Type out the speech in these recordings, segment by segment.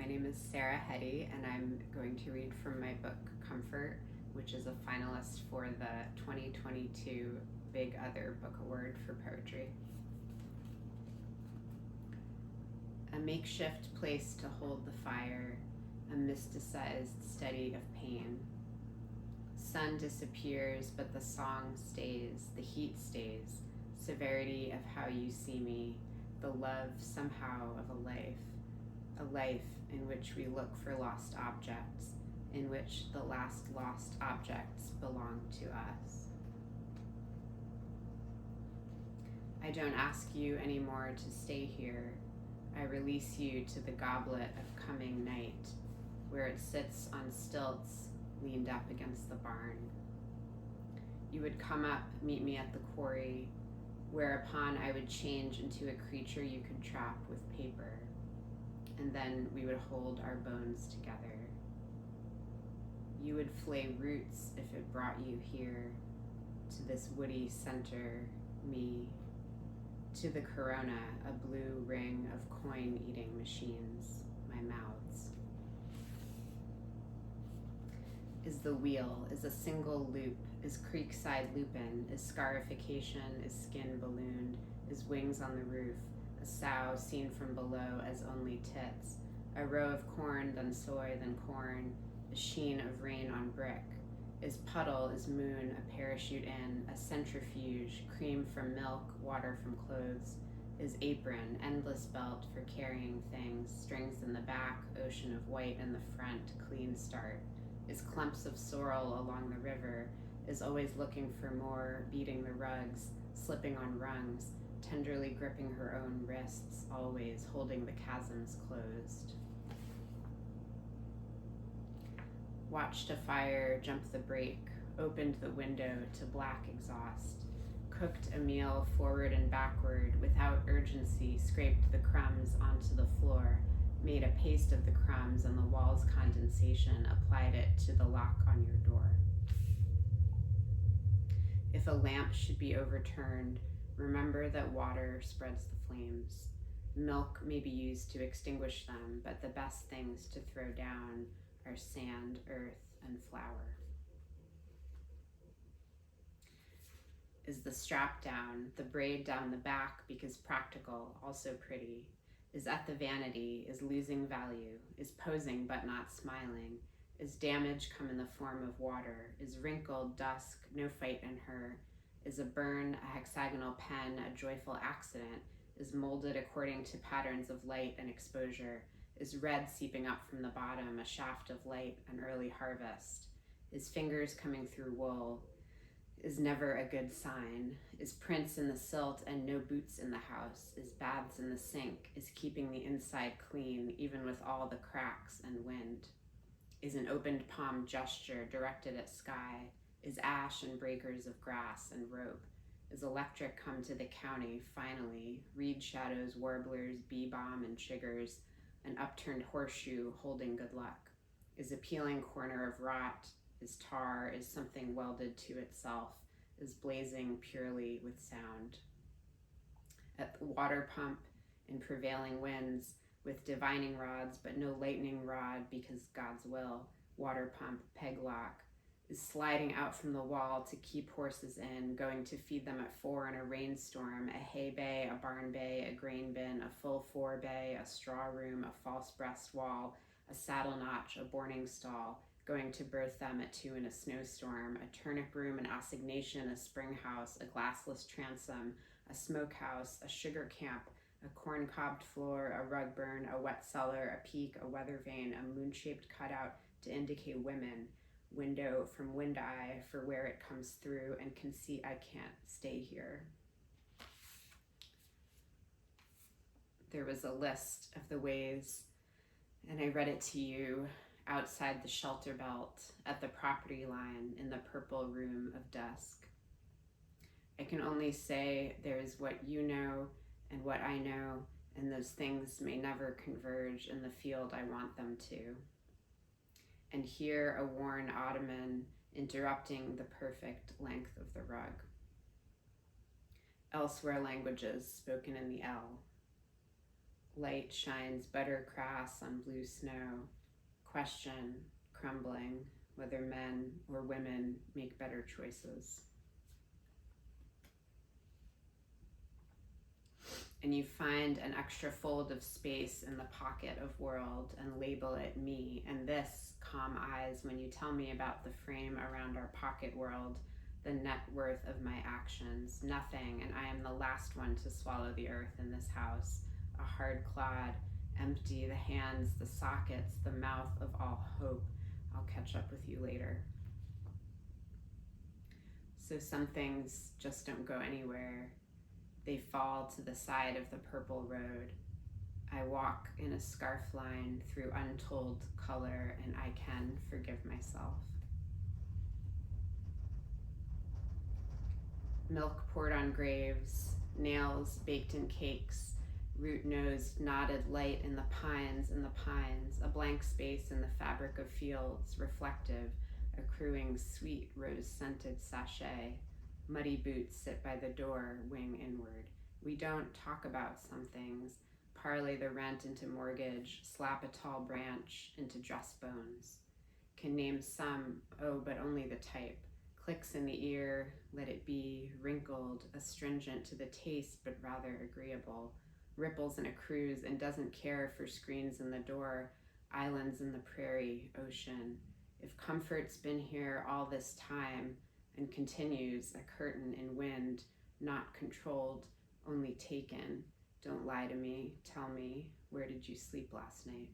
name is Sarah Heady, and I'm going to read from my book Comfort, which is a finalist for the 2022 Big Other Book Award for Poetry. A makeshift place to hold the fire, a mysticized study of pain. Sun disappears, but the song stays, the heat stays, severity of how you see me, the love somehow of a life in which we look for lost objects, in which the last lost objects belong to us. I don't ask you anymore to stay here. I release you to the goblet of coming night, where it sits on stilts, leaned up against the barn. You would come up, meet me at the quarry, whereupon I would change into a creature you could trap with paper, and then we would hold our bones together. You would flay roots if it brought you here, to this woody center, me, to the corona, a blue ring of coin-eating machines, my mouths. Is the wheel, is a single loop, is creekside lupin, is scarification, is skin ballooned, is wings on the roof, a sow seen from below as only tits, a row of corn, then soy, then corn, a sheen of rain on brick, is puddle, is moon, a parachute in, a centrifuge, cream from milk, water from clothes, is apron, endless belt for carrying things, strings in the back, ocean of white in the front, clean start, is clumps of sorrel along the river, is always looking for more, beating the rugs, slipping on rungs, tenderly gripping her own wrists, always holding the chasms closed. Watched a fire jump the break, opened the window to black exhaust, cooked a meal forward and backward without urgency, scraped the crumbs onto the floor, made a paste of the crumbs and the wall's condensation, applied it to the lock on your door. If a lamp should be overturned, remember that water spreads the flames. Milk may be used to extinguish them, but the best things to throw down are sand, earth, and flour. Is the strap down, the braid down the back because practical, also pretty, is at the vanity, is losing value, is posing but not smiling, is damage come in the form of water, is wrinkled, dusk, no fight in her, is a burn, a hexagonal pen, a joyful accident, is molded according to patterns of light and exposure, is red seeping up from the bottom, a shaft of light, an early harvest, is fingers coming through wool, is never a good sign, is prints in the silt and no boots in the house, is baths in the sink, is keeping the inside clean even with all the cracks and wind, is an opened palm gesture directed at sky, is ash and breakers of grass and rope, is electric come to the county finally, reed shadows, warblers, bee-balm and chiggers, an upturned horseshoe holding good luck, is a peeling corner of rot, is tar, is something welded to itself, is blazing purely with sound. At the water pump in prevailing winds, with divining rods but no lightning rod because God's will, water pump, peg lock, is sliding out from the wall to keep horses in, going to feed them at 4 in a rainstorm, a hay bay, a barn bay, a grain bin, a full 4 bay, a straw room, a false breast wall, a saddle notch, a boarding stall, going to birth them at 2 in a snowstorm, a turnip room, an assignation, a spring house, a glassless transom, a smokehouse, a sugar camp, a corn-cobbed floor, a rug burn, a wet cellar, a peak, a weather vane, a moon-shaped cutout to indicate women, window from wind eye for where it comes through and can see I can't stay here. There was a list of the ways, and I read it to you outside the shelter belt at the property line in the purple room of dusk. I can only say there is what you know and what I know, and those things may never converge in the field I want them to. And here a worn ottoman interrupting the perfect length of the rug. Elsewhere languages spoken in the L. Light shines buttercrass on blue snow. Question, crumbling, whether men or women make better choices. And you find an extra fold of space in the pocket of world and label it me. And this, calm eyes, when you tell me about the frame around our pocket world, the net worth of my actions, nothing, and I am the last one to swallow the earth in this house, a hard clod, empty, the hands, the sockets, the mouth of all hope. I'll catch up with you later. So some things just don't go anywhere. They fall to the side of the purple road. I walk in a scarf line through untold color, and I can forgive myself. Milk poured on graves, nails baked in cakes, root-nosed knotted light in the pines, a blank space in the fabric of fields, reflective, accruing sweet rose-scented sachet. Muddy boots sit by the door, wing inward. We don't talk about some things, parlay the rent into mortgage, slap a tall branch into dress bones. Can name some, oh, but only the type. Clicks in the ear, let it be, wrinkled, astringent to the taste, but rather agreeable. Ripples in a cruise and doesn't care for screens in the door, islands in the prairie, ocean. If comfort's been here all this time and continues, a curtain in wind, not controlled, only taken. Don't lie to me, tell me, where did you sleep last night?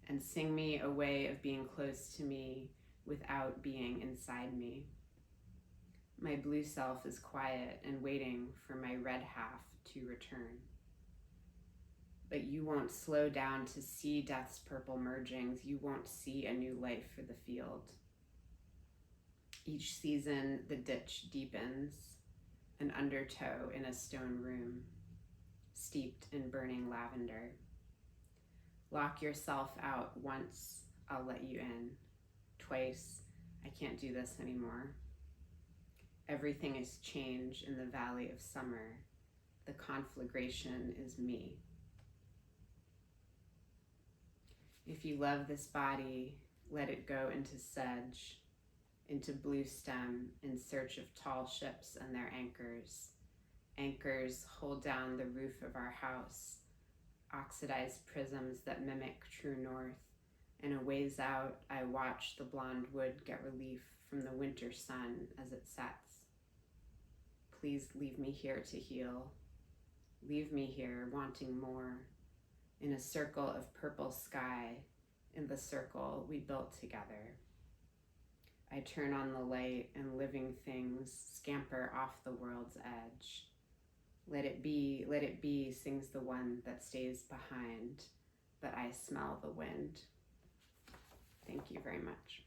And sing me a way of being close to me without being inside me. My blue self is quiet and waiting for my red half to return. But you won't slow down to see death's purple mergings. You won't see a new life for the field. Each season, the ditch deepens, an undertow in a stone room, steeped in burning lavender. Lock yourself out once, I'll let you in. Twice, I can't do this anymore. Everything is change in the valley of summer. The conflagration is me. If you love this body, let it go into sedge, into blue stem in search of tall ships and their anchors. Anchors hold down the roof of our house, oxidized prisms that mimic true north. And a ways out, I watch the blonde wood get relief from the winter sun as it sets. Please leave me here to heal. Leave me here wanting more, in a circle of purple sky, in the circle we built together. I turn on the light and living things scamper off the world's edge. Let it be, sings the one that stays behind, but I smell the wind. Thank you very much.